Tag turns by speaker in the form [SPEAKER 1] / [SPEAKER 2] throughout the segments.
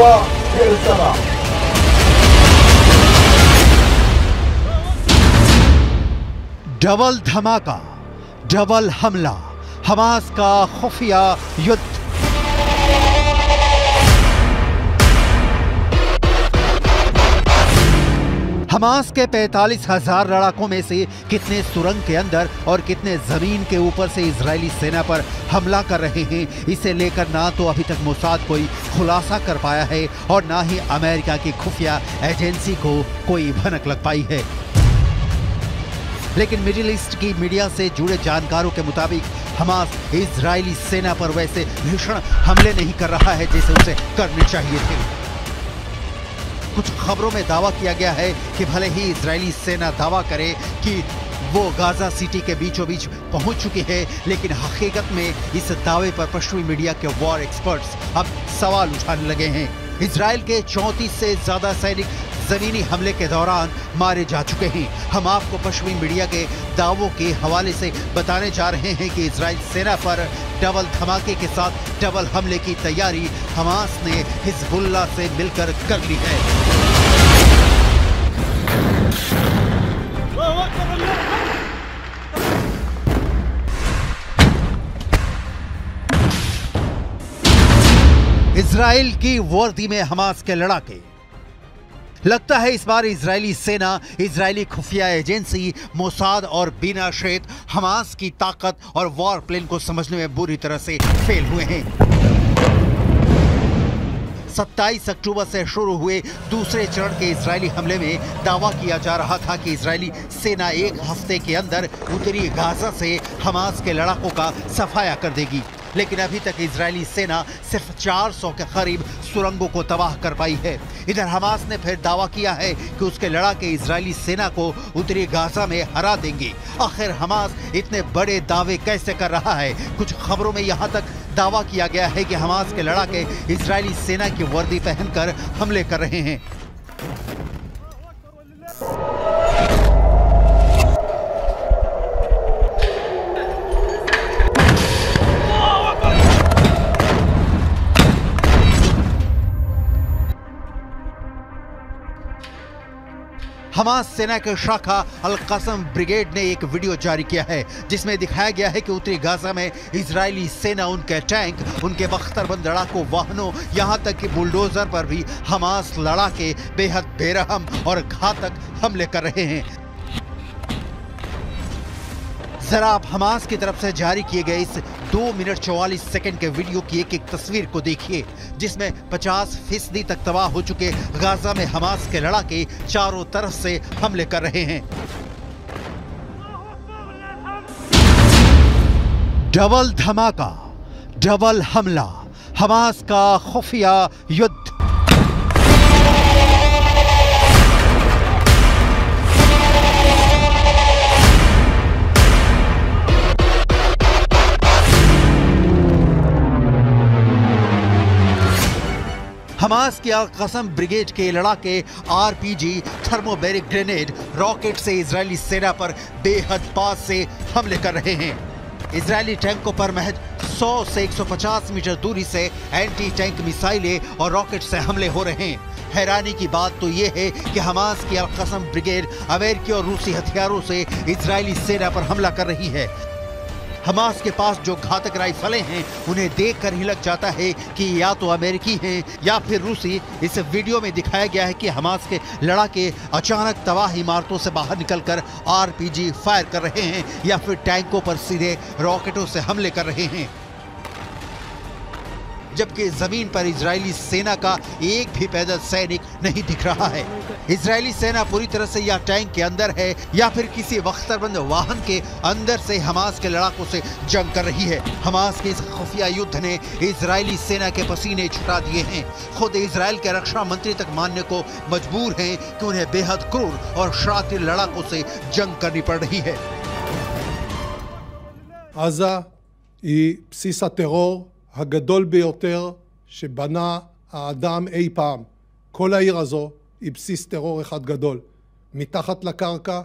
[SPEAKER 1] פיגוע הרצרה.
[SPEAKER 2] Double धमाका, double हमला, Hamas का खुफिया युद्ध। हमास के 45,000 लड़ाकों में से कितने सुरंग के अंदर और कितने जमीन के ऊपर से इजरायली सेना पर हमला कर रहे हैं, इसे लेकर ना तो अभी तक मोसाद कोई खुलासा कर पाया है और ना ही अमेरिका की खुफिया एजेंसी को कोई भनक लग पाई है। लेकिन मिडिल ईस्ट की मीडिया से जुड़े जानकारों के मुताबिक हमास इजरायली सेना पर वैसे भीषण हमले नहीं कर रहा है जैसे उसे करने चाहिए थे। कुछ खबरों में दावा किया गया है कि भले ही इजरायली सेना दावा करे कि वो गाजा सिटी के बीचों बीच पहुंच चुकी है, लेकिन हकीकत में इस दावे पर पश्चिमी मीडिया के वॉर एक्सपर्ट्स अब सवाल उठाने लगे हैं। इजराइल के 34 से ज्यादा सैनिक जमीनी हमले के दौरान मारे जा चुके हैं। हम आपको पश्चिमी मीडिया के दावों के हवाले से बताने जा रहे हैं कि इजराइल सेना पर डबल धमाके के साथ डबल हमले की तैयारी हमास ने हिजबुल्लाह से मिलकर कर ली है। इजराइल की वर्दी में हमास के लड़ाके। लगता है इस बार इजरायली सेना, इजरायली खुफिया एजेंसी मोसाद और बिना शेत हमास की ताकत और वॉर प्लान को समझने में बुरी तरह से फेल हुए हैं। 27 अक्टूबर से शुरू हुए दूसरे चरण के इजरायली हमले में दावा किया जा रहा था कि इजरायली सेना एक हफ्ते के अंदर उत्तरी गाजा से हमास के लड़ाकों का सफाया कर देगी, लेकिन अभी तक इजरायली सेना सिर्फ 400 के करीब सुरंगों को तबाह कर पाई है। इधर हमास ने फिर दावा किया है कि उसके लड़ाके इजरायली सेना को उत्तरी गाजा में हरा देंगे। आखिर हमास इतने बड़े दावे कैसे कर रहा है? कुछ खबरों में यहाँ तक दावा किया गया है कि हमास के लड़ाके इजरायली सेना की वर्दी पहनकर हमले कर रहे हैं। हमास सेना के शाखा अल कसम ब्रिगेड ने एक वीडियो जारी किया है जिसमें दिखाया गया है कि उत्तरी गाजा में इजरायली सेना उनके टैंक, उनके बख्तरबंद लड़ाकू वाहनों, यहां तक कि बुलडोजर पर भी हमास लड़ाके बेहद बेरहम और घातक हमले कर रहे हैं। जरा आप हमास की तरफ से जारी किए गए इस 2 मिनट 44 सेकंड के वीडियो की एक एक तस्वीर को देखिए, जिसमें 50% तक तबाह हो चुके गाजा में हमास के लड़ाके चारों तरफ से हमले कर रहे हैं। डबल धमाका, डबल हमला, हमास का खुफिया युद्ध। हमास की अल कसम ब्रिगेड के लड़ाके आरपीजी, थर्मोबैरिक ग्रेनेड, रॉकेट से इजरायली सेना पर बेहद पास से हमले कर रहे हैं। इजरायली टैंकों पर महज 100 से 150 मीटर दूरी से एंटी टैंक मिसाइलें और रॉकेट से हमले हो रहे हैं। हैरानी की बात तो यह है कि हमास की अल कसम ब्रिगेड अमेरिकी और रूसी हथियारों से इजरायली सेना पर हमला कर रही है। हमास के पास जो घातक राइफलें हैं उन्हें देखकर ही लग जाता है कि या तो अमेरिकी हैं या फिर रूसी। इस वीडियो में दिखाया गया है कि हमास के लड़ाके अचानक तबाह इमारतों से बाहर निकलकर आरपीजी फायर कर रहे हैं या फिर टैंकों पर सीधे रॉकेटों से हमले कर रहे हैं, जबकि जमीन पर इजरायली सेना का एक भी पैदल सैनिक नहीं दिख रहा है। इजरायली सेना पूरी तरह से या टैंक के अंदर है या फिर किसी बख्तरबंद वाहन के अंदर से हमास के लड़ाकों से जंग कर रही है। हमास के इस खुफिया युद्ध ने इजरायली सेना के पसीने छुटा दिए हैं। खुद इजराइल के रक्षा मंत्री तक मानने को मजबूर हैं कि उन्हें बेहद क्रूर और शातिर लड़ाकों से जंग करनी पड़ रही है।
[SPEAKER 3] עזה היא בסיס הטרור הגדול ביותר שבנה האדם אי פעם. כל העיר הזו היא בסיס טרור אחד גדול. מתחת לקרקע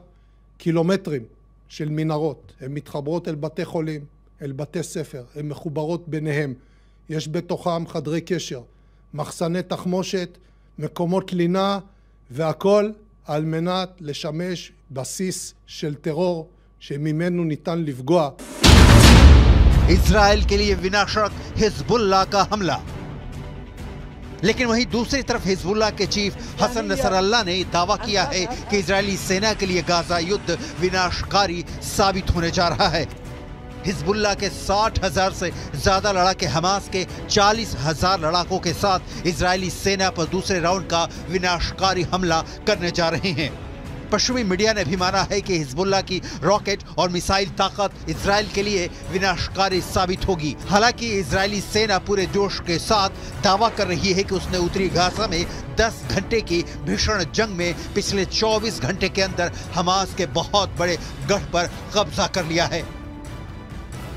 [SPEAKER 3] קילומטרים של מנהרות. הן מתחברות אל בתי חולים, אל בתי ספר, הן מחוברות ביניהם. יש בתוכם חדרי קשר. מחסני תחמושת, מקומות לינה, והכל על מנת לשמש בסיס של טרור שממנו ניתן לפגוע.
[SPEAKER 2] इजराइल के लिए विनाशक हिजबुल्लाह का हमला। लेकिन वहीं दूसरी तरफ हिजबुल्लाह के चीफ हसन नसरल्लाह ने दावा किया है कि इजरायली सेना के लिए गाजा युद्ध विनाशकारी साबित होने जा रहा है। हिजबुल्लाह के 60,000 से ज्यादा लड़ाके हमास के 40,000 लड़ाकों के साथ इजरायली सेना पर दूसरे राउंड का विनाशकारी हमला करने जा रहे हैं। पश्चिमी मीडिया ने भी माना है कि हिजबुल्लाह की रॉकेट और मिसाइल ताकत इजराइल के लिए विनाशकारी साबित होगी। हालांकि इजरायली सेना पूरे जोश के साथ दावा कर रही है कि उसने उत्तरी गाजा में 10 घंटे की भीषण जंग में पिछले 24 घंटे के अंदर हमास के बहुत बड़े गढ़ पर कब्जा कर लिया है।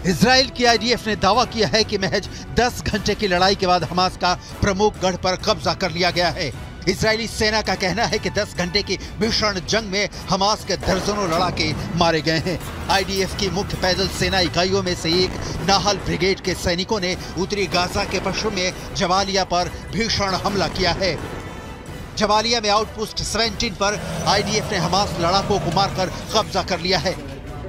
[SPEAKER 2] इजराइल की आईडीएफ ने दावा किया है कि महज 10 घंटे की लड़ाई के बाद हमास का प्रमुख गढ़ पर कब्जा कर लिया गया है। इजरायली सेना का कहना है कि 10 घंटे की भीषण जंग में हमास के दर्जनों लड़ाके मारे गए हैं। आईडीएफ की मुख्य पैदल सेना इकाइयों में से एक नाहल ब्रिगेड के सैनिकों ने उत्तरी गाजा के पश्चिम में जबालिया पर भीषण हमला किया है। जबालिया में आउटपोस्ट 17 पर आईडीएफ ने हमास लड़ाकों को मारकर कब्जा कर लिया है।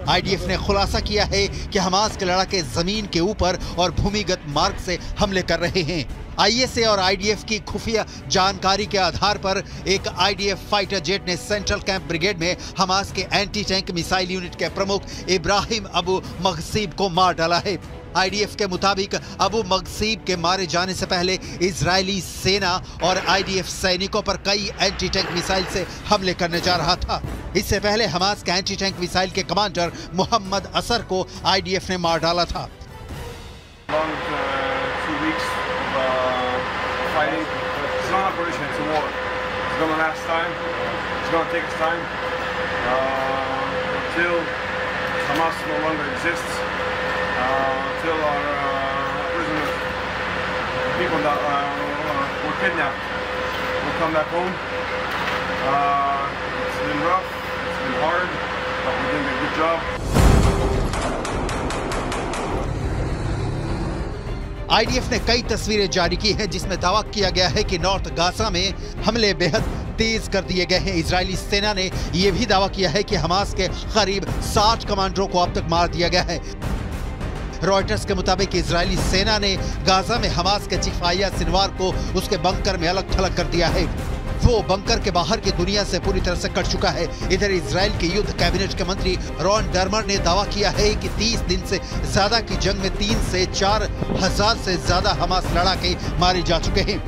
[SPEAKER 2] आईडीएफ ने खुलासा किया है कि हमास के लड़ाके जमीन के ऊपर और भूमिगत मार्ग से हमले कर रहे हैं। आईएसए और आईडीएफ की खुफिया जानकारी के आधार पर एक आईडीएफ फाइटर जेट ने सेंट्रल कैंप ब्रिगेड में हमास के एंटी टैंक मिसाइल यूनिट के प्रमुख इब्राहिम अबू मगसीब को मार डाला है। आईडीएफ के मुताबिक अबू मगसीब के मारे जाने से पहले इजरायली सेना और आईडीएफ सैनिकों पर कई एंटी टैंक मिसाइल से हमले करने जा रहा था। इससे पहले हमास के एंटी टैंक मिसाइल के कमांडर मोहम्मद असर को आईडीएफ ने मार डाला था।
[SPEAKER 1] It's not an operation, it's a war. It's going to last time. It's going to take its time until Hamas no longer exists, until our prisoners, people that were kidnapped, will come back home. It's been rough, it's been hard, but we're doing a good job.
[SPEAKER 2] IDF ने कई तस्वीरें जारी की हैं जिसमें दावा किया गया है कि नॉर्थ गाजा में हमले बेहद तेज कर दिए गए हैं। इजरायली सेना ने यह भी दावा किया है कि हमास के करीब 60 कमांडरों को अब तक मार दिया गया है। रॉयटर्स के मुताबिक इजरायली सेना ने गाजा में हमास के चीफ याह्या सिनवार को उसके बंकर में अलग थलग कर दिया है। वो बंकर के बाहर की दुनिया से पूरी तरह से कट चुका है। इधर इजराइल के युद्ध कैबिनेट के मंत्री रॉन डर्मर ने दावा किया है कि 30 दिन से ज्यादा की जंग में 3 से 4 हजार से ज्यादा हमास लड़ाके मारे जा चुके हैं।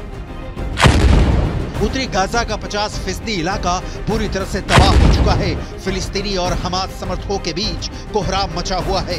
[SPEAKER 2] उत्तरी गाजा का 50% इलाका पूरी तरह से तबाह हो चुका है। फिलिस्तीनी और हमास समर्थकों के बीच कोहराम मचा हुआ है।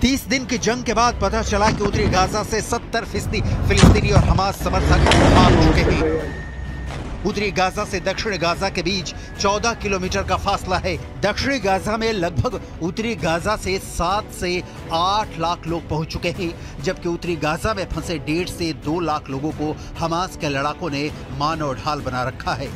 [SPEAKER 2] 30 दिन की जंग के बाद पता चला कि उत्तरी गाजा से 70% फिलिस्तीनी और हमास समर्थक भाग चुके हैं। उत्तरी गाजा से दक्षिण गाजा के बीच 14 किलोमीटर का फासला है। दक्षिणी गाजा में लगभग उत्तरी गाजा से 7 से 8 लाख लोग पहुंच चुके हैं, जबकि उत्तरी गाजा में फंसे 1.5 से 2 लाख लोगों को हमास के लड़ाकों ने मानव ढाल बना रखा है।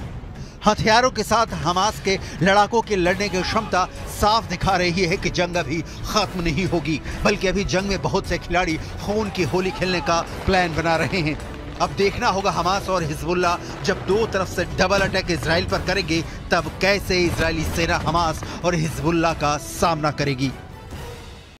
[SPEAKER 2] हथियारों के साथ हमास के लड़ाकों की लड़ने की क्षमता साफ दिखा रही है कि जंग अभी खत्म नहीं होगी, बल्कि अभी जंग में बहुत से खिलाड़ी खून की होली खेलने का प्लान बना रहे हैं। अब देखना होगा हमास और हिजबुल्लाह जब दो तरफ से डबल अटैक इजराइल पर करेंगे, तब कैसे इजरायली सेना हमास और हिजबुल्लाह का सामना करेगी।